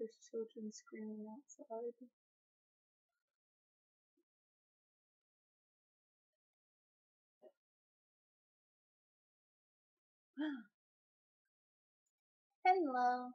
There's children screaming outside. Hello.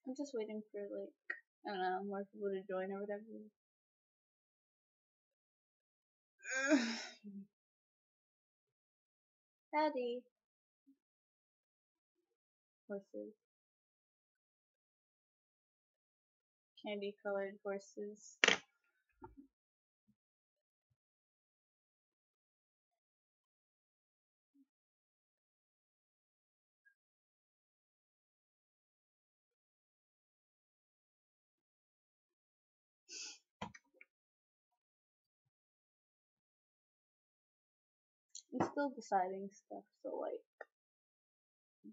I'm just waiting for, like, I don't know, more people to join or whatever. Howdy. Horses. Candy colored horses. I'm still deciding stuff, so like,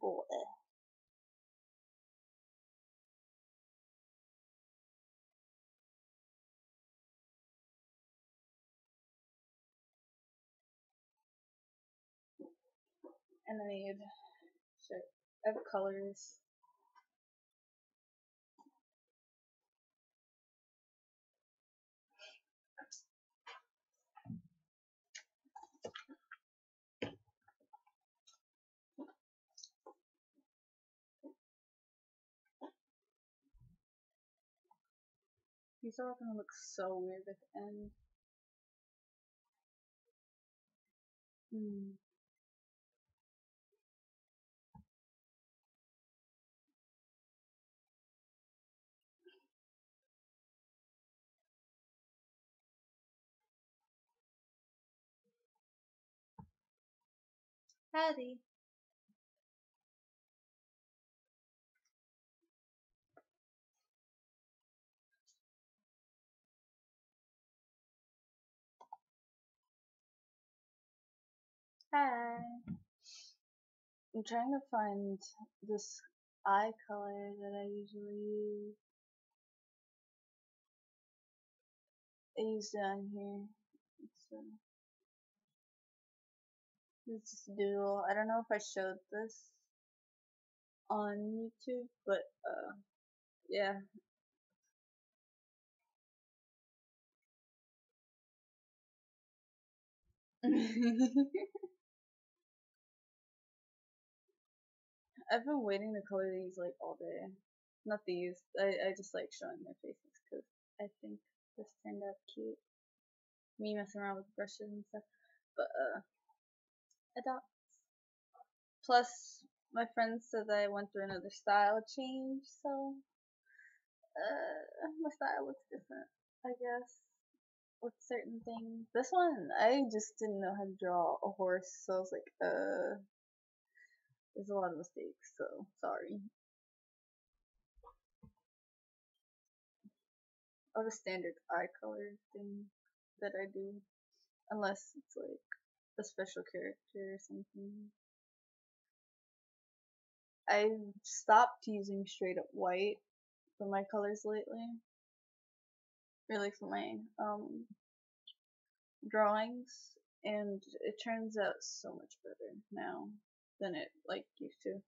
boy. And I need shit. I have colors. These are all gonna look so weird at the end. Howdy. Hi. I'm trying to find this eye color that I usually use. I use down here. It's just a doodle. I don't know if I showed this on YouTube, but yeah. I've been waiting to color these like all day. Not these. I just like showing their faces because I think this turned out cute. Me messing around with brushes and stuff. But adopt. Plus, my friends said that I went through another style change, so my style looks different, I guess, with certain things. This one, I just didn't know how to draw a horse, so I was like, there's a lot of mistakes, so sorry. Or the standard eye color thing that I do, unless it's like a special character or something. I've stopped using straight up white for my colors lately. Really for my drawings, and it turns out so much better now than it like used to.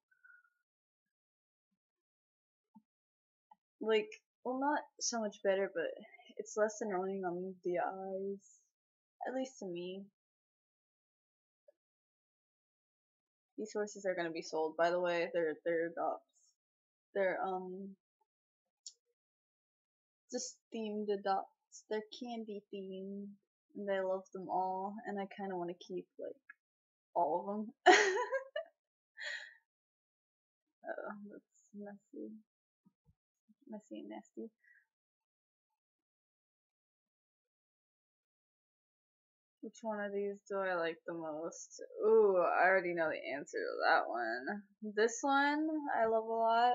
Like, well, not so much better, but it's less annoying on the eyes, at least to me. These horses are gonna be sold, by the way. They're adopts. They're just themed adopts. They're candy themed, and I love them all, and I kind of want to keep like all of them. Oh, that's messy, messy and nasty. Which one of these do I like the most? Ooh, I already know the answer to that one. This one I love a lot.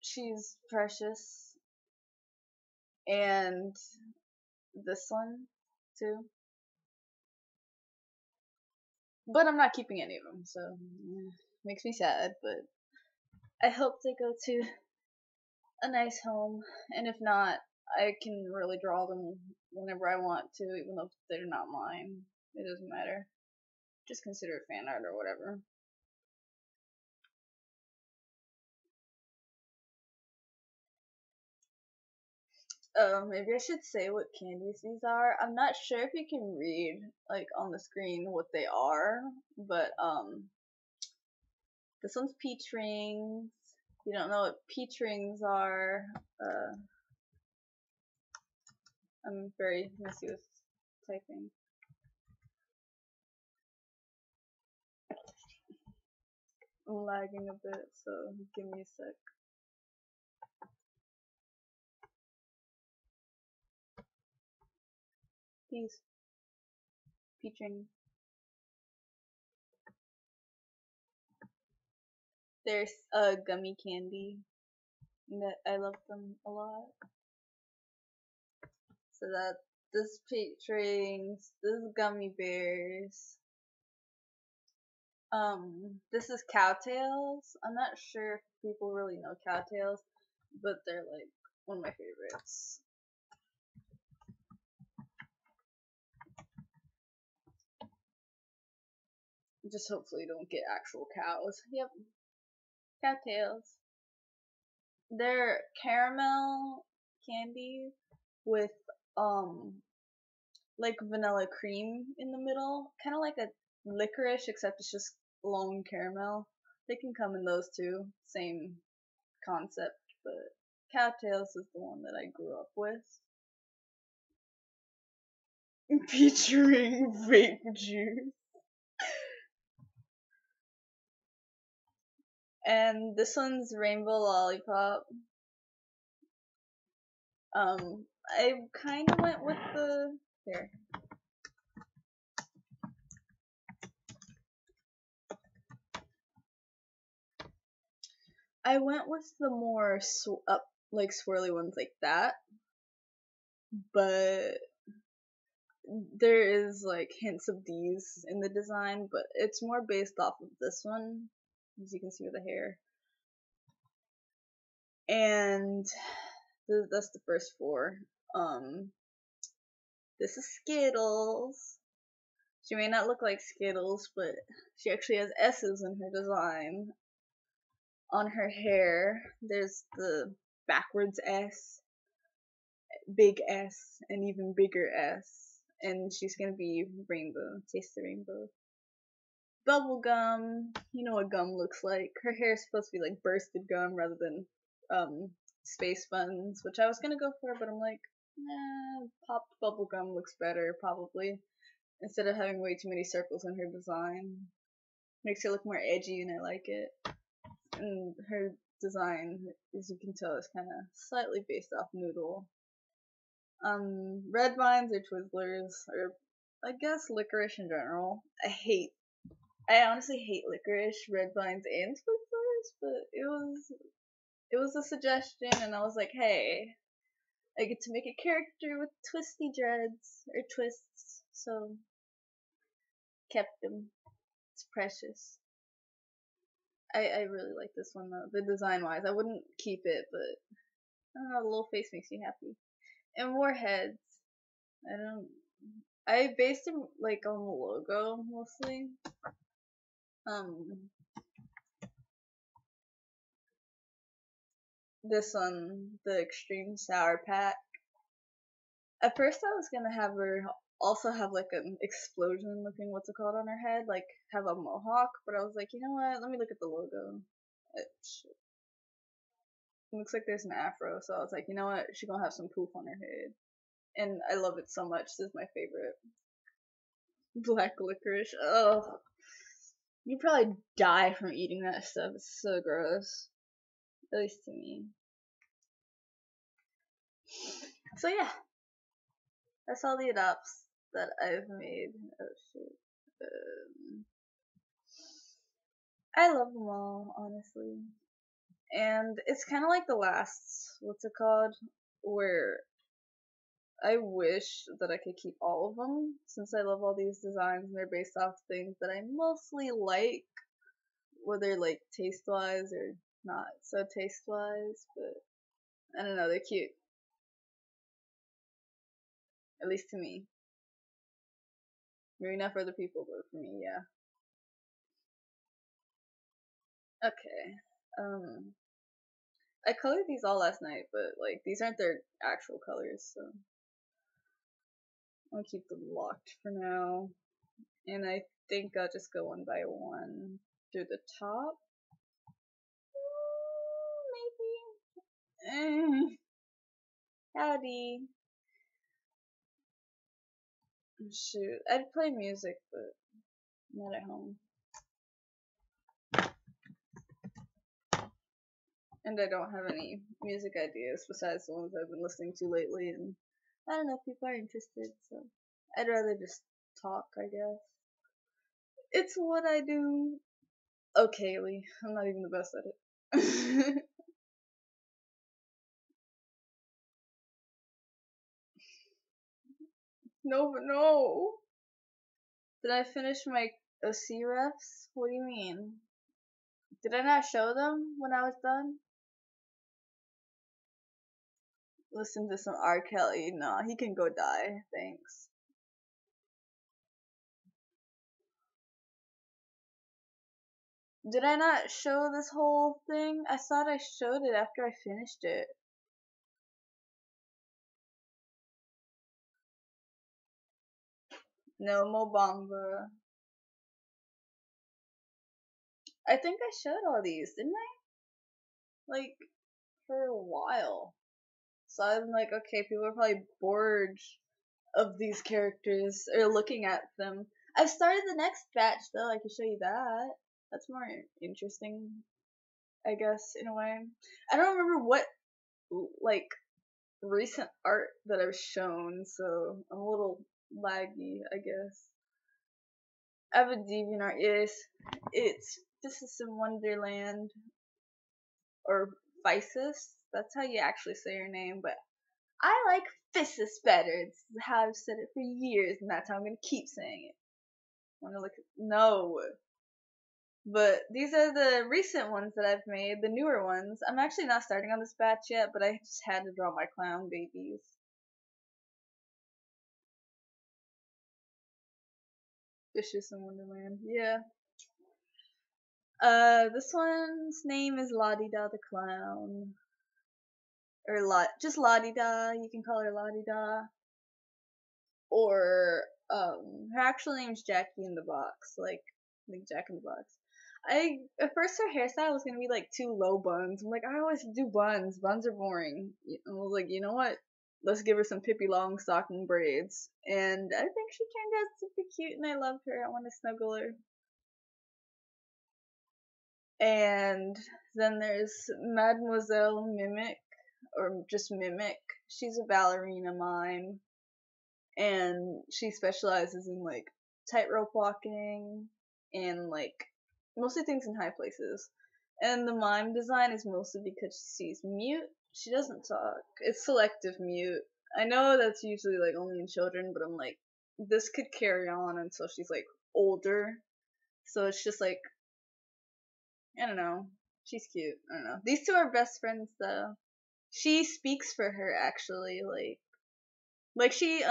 She's precious. and this one too. But I'm not keeping any of them, so makes me sad. But I hope they go to a nice home, and if not, I can really draw them whenever I want to, even though they're not mine. It doesn't matter. Just consider it fan art or whatever. Maybe I should say what candies these are. I'm not sure if you can read, like, on the screen what they are, but, this one's peach rings. If you don't know what peach rings are, I'm very messy with typing. I'm lagging a bit, so give me a sec. These peach rings. There's a gummy candy that I love them a lot. So that this peach rings, this gummy bears. This is cowtails. I'm not sure if people really know cowtails, but they're like one of my favorites. Just hopefully don't get actual cows. Yep, cowtails. They're caramel candy with like vanilla cream in the middle, kind of like a licorice, except it's just long caramel. They can come in those too, same concept, but cowtails is the one that I grew up with. Featuring vape juice. And this one's Rainbow Lollipop. I kind of went with the here. I went with the more like swirly ones like that, but there is like hints of these in the design, but it's more based off of this one, as you can see with the hair. And that's the first four. This is Skittles. She may not look like Skittles, but she actually has S's in her design. On her hair, there's the backwards S, big S, and even bigger S. And she's gonna be rainbow. Taste the rainbow. Bubble gum. You know what gum looks like. Her hair is supposed to be like bursted gum rather than space buns, which I was gonna go for, but I'm like, nah, popped bubble gum looks better probably. Instead of having way too many circles in her design. Makes her look more edgy and I like it. And her design, as you can tell, is kind of slightly based off Noodle. Red vines or Twizzlers, or I guess licorice in general. I honestly hate licorice, red vines, and Twizzlers, but it was a suggestion, and I was like, hey, I get to make a character with twisty dreads or twists, so kept them. It's precious. I really like this one though. The design wise, I wouldn't keep it, but I don't know. The little face makes me happy. And more heads. I based them like on the logo mostly. This one, the Extreme Sour Pack. At first, I was gonna have her also have like an explosion looking what's it called on her head, like have a mohawk. But I was like, you know what? Let me look at the logo. It looks like there's an afro, so I was like, you know what? She's gonna have some poof on her head. And I love it so much. This is my favorite. Black licorice. Oh, you probably die from eating that stuff. It's so gross. At least to me. So yeah, that's all the adopts that I've made. Oh shit. I love them all, honestly. And it's kind of like the last, what's it called? Where I wish that I could keep all of them, since I love all these designs and they're based off things that I mostly like, whether like taste-wise or not so taste-wise, but I don't know, they're cute. At least to me. Maybe not for other people, but for me, yeah. Okay. I colored these all last night, but like these aren't their actual colors, so I'll keep them locked for now. And I think I'll just go one by one through the top. Maybe. Howdy. Shoot, I'd play music, but not at home. And I don't have any music ideas besides the ones I've been listening to lately, and I don't know if people are interested, so I'd rather just talk, I guess. It's what I do. Okayly. I'm not even the best at it. No, but no. Did I finish my OC refs? What do you mean? Did I not show them when I was done? Listen to some R. Kelly. Nah, he can go die. Thanks. Did I not show this whole thing? I thought I showed it after I finished it. No, Mobamba. I think I showed all these, didn't I? Like, for a while. So I'm like, okay, people are probably bored of these characters or looking at them. I've started the next batch though. I can show you that. That's more interesting, I guess, in a way. I don't remember what like recent art that I've shown, so I'm a little laggy, I guess. I have a DeviantArt. Yes, it's This is in Wonderland or Physis. That's how you actually say your name, but I like Physis better. It's how I've said it for years, and that's how I'm gonna keep saying it. Wanna look? No. But these are the recent ones that I've made, the newer ones. I'm actually not starting on this batch yet, but I just had to draw my clown babies. Vicious in Wonderland. Yeah. This one's name is Ladida the Clown. Or just Ladida. You can call her Ladida. Or, her actual name's Jackie in the Box. Like Jack in the Box. At first her hairstyle was gonna be like two low buns. I'm like, I always do buns. Buns are boring. And I was like, you know what? Let's give her some Pippi Longstocking braids. And I think she turned out super cute and I loved her. I want to snuggle her. And then there's Mademoiselle Mimic, or just Mimic. She's a ballerina mime. And she specializes in like tightrope walking and like mostly things in high places. And the mime design is mostly because she's mute. She doesn't talk. It's selective mute. I know that's usually like only in children, but I'm like, this could carry on until she's like older. So it's just like, I don't know. She's cute. I don't know. These two are best friends though. She speaks for her actually, like she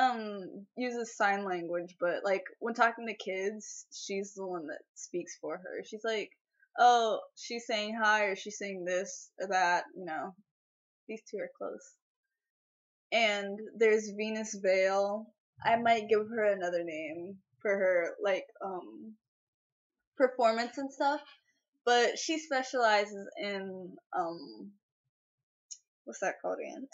uses sign language, but like when talking to kids, she's the one that speaks for her. She's like, oh, she's saying hi or she's saying this or that, you know. These two are close. And there's Venus Vale. I might give her another name for her like performance and stuff, but she specializes in what's that called again?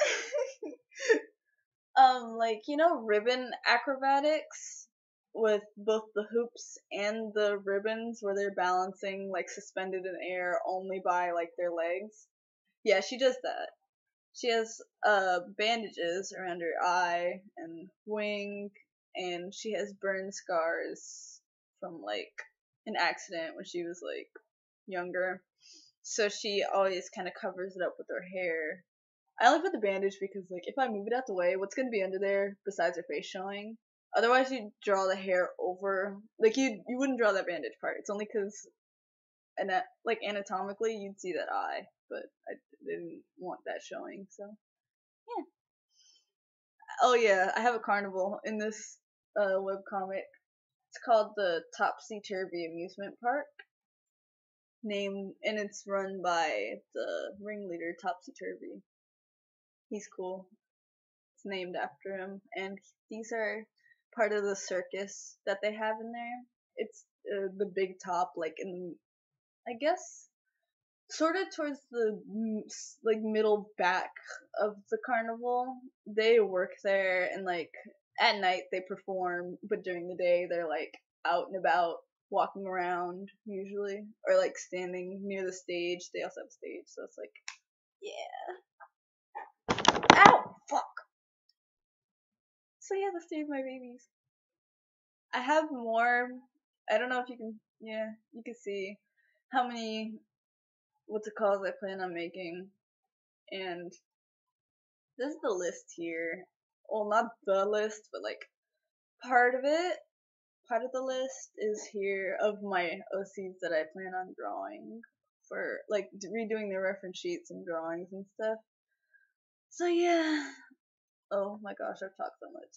Like, you know, ribbon acrobatics with both the hoops and the ribbons where they're balancing like suspended in air only by like their legs. Yeah, she does that. She has bandages around her eye and wing, and she has burn scars from like an accident when she was like younger. So she always kind of covers it up with her hair. I only put the bandage because, like, if I move it out the way, what's gonna be under there besides her face showing? Otherwise, you'd draw the hair over. Like, you wouldn't draw that bandage part. It's only because, like, anatomically, you'd see that eye, but I didn't want that showing, so, yeah. Oh, yeah, I have a carnival in this webcomic. It's called the Topsy Turvy Amusement Park. And it's run by the ringleader, Topsy Turvy. He's cool. It's named after him, and these are part of the circus that they have in there. It's the big top, like in, I guess, sort of towards the like middle back of the carnival. They work there, and like at night they perform, but during the day they're like out and about, walking around usually, or like standing near the stage. They also have a stage, so it's like, yeah. Ow! Fuck! So yeah, that's three of my babies. I have more. I don't know if you can. Yeah, you can see how many what's it called I plan on making, and this is the list here. Well, not the list, but like part of it. Part of the list is here of my OCs that I plan on drawing for like redoing their reference sheets and drawings and stuff. So yeah. Oh my gosh, I've talked so much.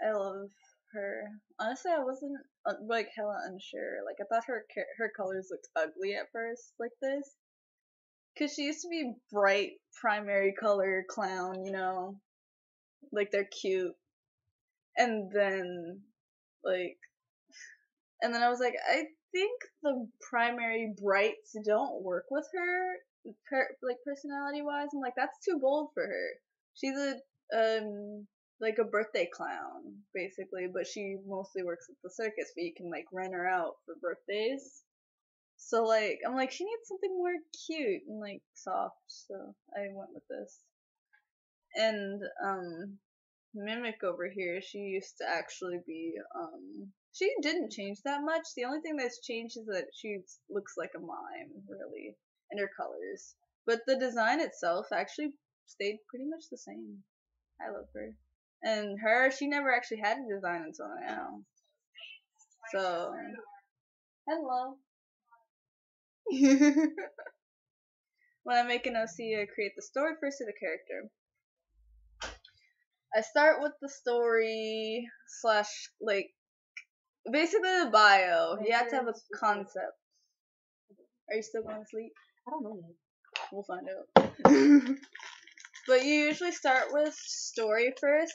I love her. Honestly, I wasn't like hella unsure. Like I thought her colors looked ugly at first, like this, cause she used to be bright primary color clown, you know, like they're cute, and then like, and then I was like, I think the primary brights don't work with her, like personality wise. I'm like, that's too bold for her. She's a like a birthday clown basically, but she mostly works at the circus, but you can like rent her out for birthdays. So like, I'm like, she needs something more cute and like soft, so I went with this. And Mimic over here, she used to actually be she didn't change that much. The only thing that's changed is that she looks like a mime, really, and her colors. But the design itself actually stayed pretty much the same. I love her. And her, she never actually had a design until now. So, hello. When I make an OC, I create the story first of the character. I start with the story slash like basically the bio. You have to have a concept. Are you still going to sleep? I don't know. We'll find out. But you usually start with story first,